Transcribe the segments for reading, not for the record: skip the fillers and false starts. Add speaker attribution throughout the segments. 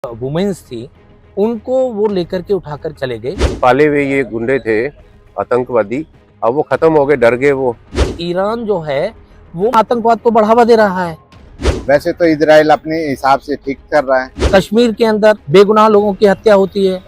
Speaker 1: Women's थी, उनको वो लेकर के उठाकर चले गए।
Speaker 2: पाले हुए ये गुंडे थे आतंकवादी, अब वो खत्म हो गए, डर गए वो।
Speaker 1: ईरान जो है वो आतंकवाद को बढ़ावा दे रहा है।
Speaker 3: वैसे तो इजराइल अपने हिसाब से ठीक कर रहा है।
Speaker 1: कश्मीर के अंदर बेगुनाह लोगों की हत्या होती है।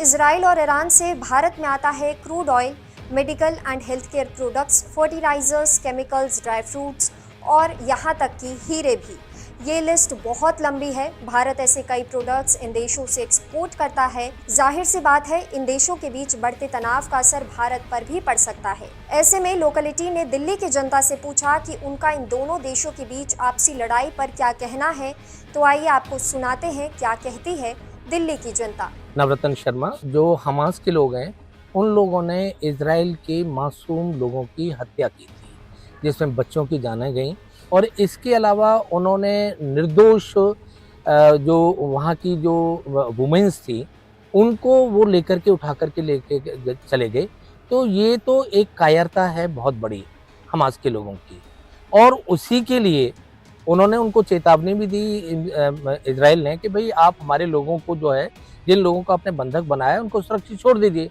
Speaker 4: इजराइल और ईरान से भारत में आता है crude oil, medical and health care products, fertilisers, chemicals, dry fruits और यहाँ तक कि हीरे भी। ये लिस्ट बहुत लंबी है। भारत ऐसे कई प्रोडक्ट्स इन देशों से एक्सपोर्ट करता है। जाहिर सी बात है, इन देशों के बीच बढ़ते तनाव का असर भारत पर भी पड़ सकता है। ऐसे में लोकलिटी ने दिल्ली की जनता से पूछा कि उनका इन दोनों देशों के बीच आपसी लड़ाई पर क्या कहना है। तो आइए आपको सुनाते हैं क्या कहती है दिल्ली की जनता।
Speaker 1: नवरत्न शर्मा जो हमास के लोग हैं, उन लोगों ने इजराइल के मासूम लोगों की हत्या की थी, जिसमें बच्चों की जानें गईं। और इसके अलावा उन्होंने निर्दोष जो वहाँ की जो वुमेन्स थी, उनको वो लेकर के उठा करके लेके चले गए। तो ये तो एक कायरता है बहुत बड़ी हमास के लोगों की, और उसी के लिए उन्होंने उनको चेतावनी भी दी इजराइल ने कि भाई आप हमारे लोगों को जो है, जिन लोगों को आपने बंधक बनाया है, उनको सुरक्षित छोड़ दीजिए।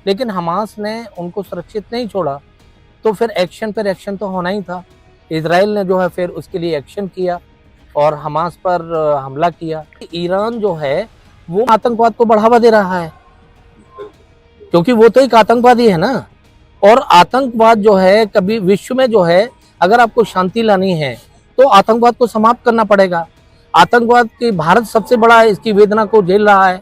Speaker 1: लेकिन हमास ने उनको सुरक्षित नहीं छोड़ा, तो फिर एक्शन पर एक्शन तो होना ही था। इजराइल ने जो है फिर उसके लिए एक्शन किया और हमास पर हमला किया। ईरान जो है वो आतंकवाद को बढ़ावा दे रहा है, क्योंकि वो तो एक आतंकवादी है ना। और आतंकवाद जो है, कभी विश्व में जो है, अगर आपको शांति लानी है तो आतंकवाद को समाप्त करना पड़ेगा। आतंकवाद की भारत सबसे बड़ा इसकी वेदना को झेल रहा है।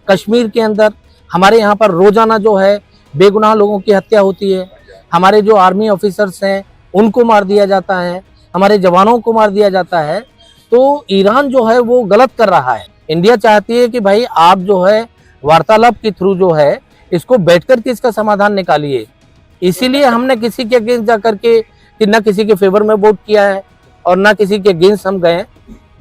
Speaker 1: कश्मीर के अंदर हमारे यहाँ पर रोजाना जो है बेगुनाह लोगों की हत्या होती है। हमारे जो आर्मी ऑफिसर्स हैं उनको मार दिया जाता है, हमारे जवानों को मार दिया जाता है। तो ईरान जो है वो गलत कर रहा है। इंडिया चाहती है कि भाई आप जो है वार्तालाप के थ्रू जो है इसको बैठकर के इसका समाधान निकालिए। इसीलिए हमने किसी के अगेंस्ट जा करके कि न किसी के फेवर में वोट किया है और न किसी के अगेंस्ट हम गए।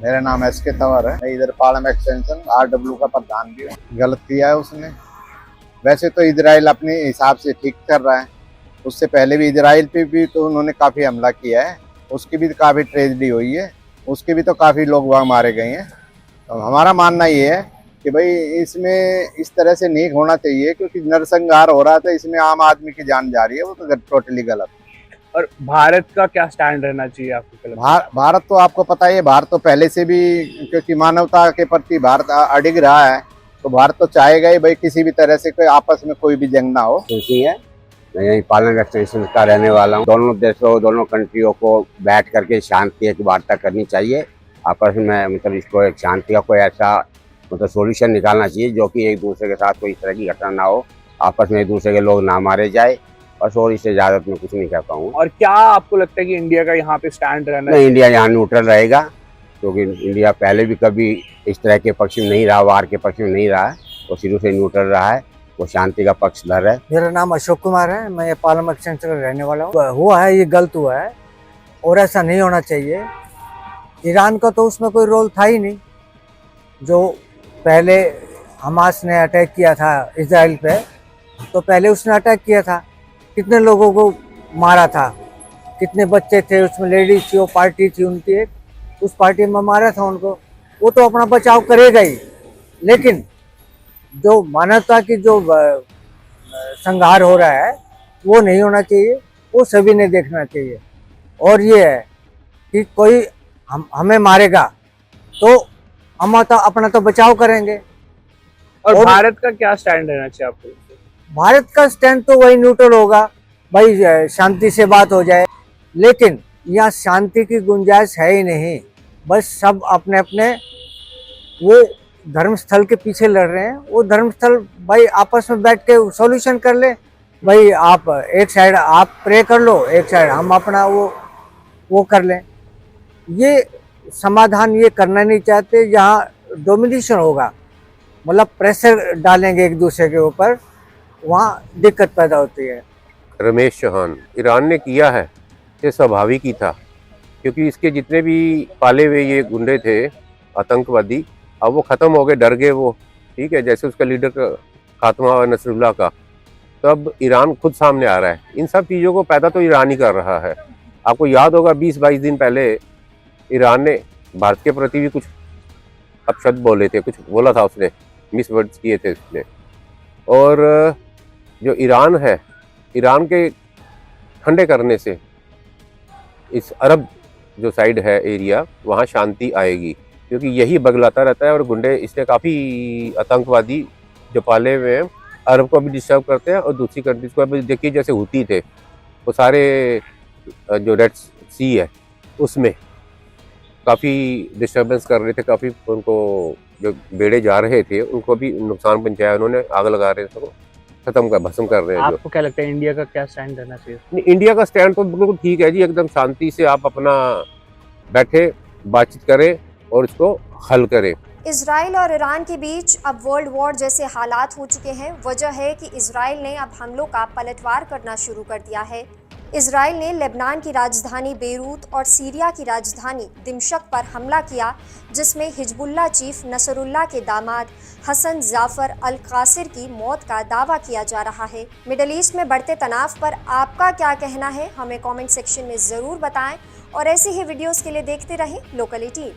Speaker 3: मेरा नाम एसके तंवर है, मैं इधर पालम एक्सटेंशन RW का प्रधान भी हूँ। गलत किया है उसने। वैसे तो इजराइल अपने हिसाब से ठीक कर रहा है। उससे पहले भी इजराइल पे भी तो उन्होंने काफ़ी हमला किया है, उसकी भी काफ़ी ट्रेजेडी हुई है, उसके भी तो काफ़ी लोग वहाँ मारे गए हैं। तो हमारा मानना ये है कि भाई इसमें इस तरह से नहीं होना चाहिए, क्योंकि नरसंहार हो रहा था, इसमें आम आदमी की जान जा रही है, वो तो टोटली गलत।
Speaker 5: और भारत का क्या स्टैंड रहना चाहिए आपको?
Speaker 3: भारत तो आपको पता ही है, भारत तो पहले से भी, क्योंकि मानवता के प्रति भारत अडिग रहा है, तो भारत तो चाहेगा ही भाई किसी भी तरह से कोई आपस में कोई भी जंग ना हो।
Speaker 2: खुशी है, मैं यही पालन एक्सटेंशन का रहने वाला हूँ। दोनों देशों, दोनों कंट्रियों को बैठ करके शांति की वार्ता करनी चाहिए आपस में। मतलब इसको एक शांति का कोई ऐसा मतलब सोल्यूशन निकालना चाहिए जो कि एक दूसरे के साथ कोई इस तरह की घटना ना हो, आपस में एक दूसरे के लोग ना मारे जाए। बस, और इससे ज़्यादा मैं कुछ नहीं कह पाऊँगा।
Speaker 5: और क्या आपको लगता है कि इंडिया का यहाँ पे स्टैंड रहना
Speaker 2: नहीं, इंडिया यहाँ न्यूट्रल रहेगा, क्योंकि इंडिया पहले भी कभी इस तरह के पक्ष में नहीं रहा, वार के पक्ष में नहीं रहा है, वो शुरू से न्यूट्रल रहा है, वो शांति का पक्षधर है।
Speaker 6: मेरा नाम अशोक कुमार है, मैं ये पालम एक्सटेंशन का रहने वाला हूँ। हुआ है, ये गलत हुआ है और ऐसा नहीं होना चाहिए। ईरान का तो उसमें कोई रोल था ही नहीं। जो पहले हमास ने अटैक किया था इजराइल पे, तो पहले उसने अटैक किया था, कितने लोगों को मारा था, कितने बच्चे थे उसमें, लेडीज थी, वो पार्टी थी उनकी एक, उस पार्टी में मारा था उनको। वो तो अपना बचाव करेगा ही, लेकिन जो मानवता की जो संहार हो रहा है वो नहीं होना चाहिए, वो सभी ने देखना चाहिए। और ये है कि कोई हमें मारेगा तो हम तो अपना तो बचाव करेंगे।
Speaker 5: और भारत का क्या स्टैंड रहना चाहिए आपको?
Speaker 6: भारत का स्टैंड तो वही न्यूट्रल होगा, भाई शांति से बात हो जाए। लेकिन यहाँ शांति की गुंजाइश है ही नहीं। बस सब अपने अपने वो धर्मस्थल के पीछे लड़ रहे हैं। वो धर्मस्थल भाई आपस में बैठ के सॉल्यूशन कर ले। भाई आप एक साइड आप प्रे कर लो, एक साइड हम अपना वो कर लें। ये समाधान ये करना नहीं चाहते। यहाँ डोमिनेशन होगा, मतलब प्रेशर डालेंगे एक दूसरे के ऊपर, वहाँ दिक्कत पैदा होती है।
Speaker 2: रमेश चौहान, ईरान ने किया है, ये स्वाभाविक ही था, क्योंकि इसके जितने भी पाले हुए ये गुंडे थे आतंकवादी, अब वो ख़त्म हो गए, डर गए वो। ठीक है, जैसे उसका लीडर का खात्मा हुआ नसरुल्लाह का, तो अब ईरान खुद सामने आ रहा है। इन सब चीज़ों को पैदा तो ईरान ही कर रहा है। आपको याद होगा 20-22 दिन पहले ईरान ने भारत के प्रति भी कुछ
Speaker 7: अपशब्द बोले थे, कुछ बोला था उसने, मिस वर्ड्स किए थे उसने। और जो ईरान है, ईरान के ठंडे करने से इस अरब जो साइड है एरिया, वहाँ शांति आएगी, क्योंकि यही बगलाता रहता है और गुंडे इसने काफ़ी आतंकवादी जो पाले हुए हैं अरब को भी डिस्टर्ब करते हैं और दूसरी कंट्रीज को भी। देखिए जैसे हुती थे, वो सारे जो रेड सी है उसमें काफ़ी डिस्टर्बेंस कर रहे थे, काफ़ी उनको जो बेड़े जा रहे थे उनको भी नुकसान पहुंचाया, उन्होंने आग लगा रहे थे, खत्म कर भस्म कर रहे हैं।
Speaker 5: आपको क्या लगता है इंडिया का क्या स्टैंड रहना चाहिए?
Speaker 7: नहीं, इंडिया का स्टैंड तो बिल्कुल ठीक है जी, एकदम शांति से आप अपना बैठे बातचीत करें और इसको हल करें।
Speaker 4: इजराइल और ईरान के बीच अब वर्ल्ड वॉर जैसे हालात हो चुके हैं। वजह है कि इजराइल ने अब हमलों का पलटवार करना शुरू कर दिया है। इजराइल ने लेबनान की राजधानी बेरूत और सीरिया की राजधानी दिमशक पर हमला किया, जिसमें हिजबुल्लाह चीफ नसरुल्लाह के दामाद हसन जाफर अल कासिर की मौत का दावा किया जा रहा है। मिडल ईस्ट में बढ़ते तनाव पर आपका क्या कहना है, हमें कमेंट सेक्शन में ज़रूर बताएं और ऐसी ही वीडियोस के लिए देखते रहें लोकल 18।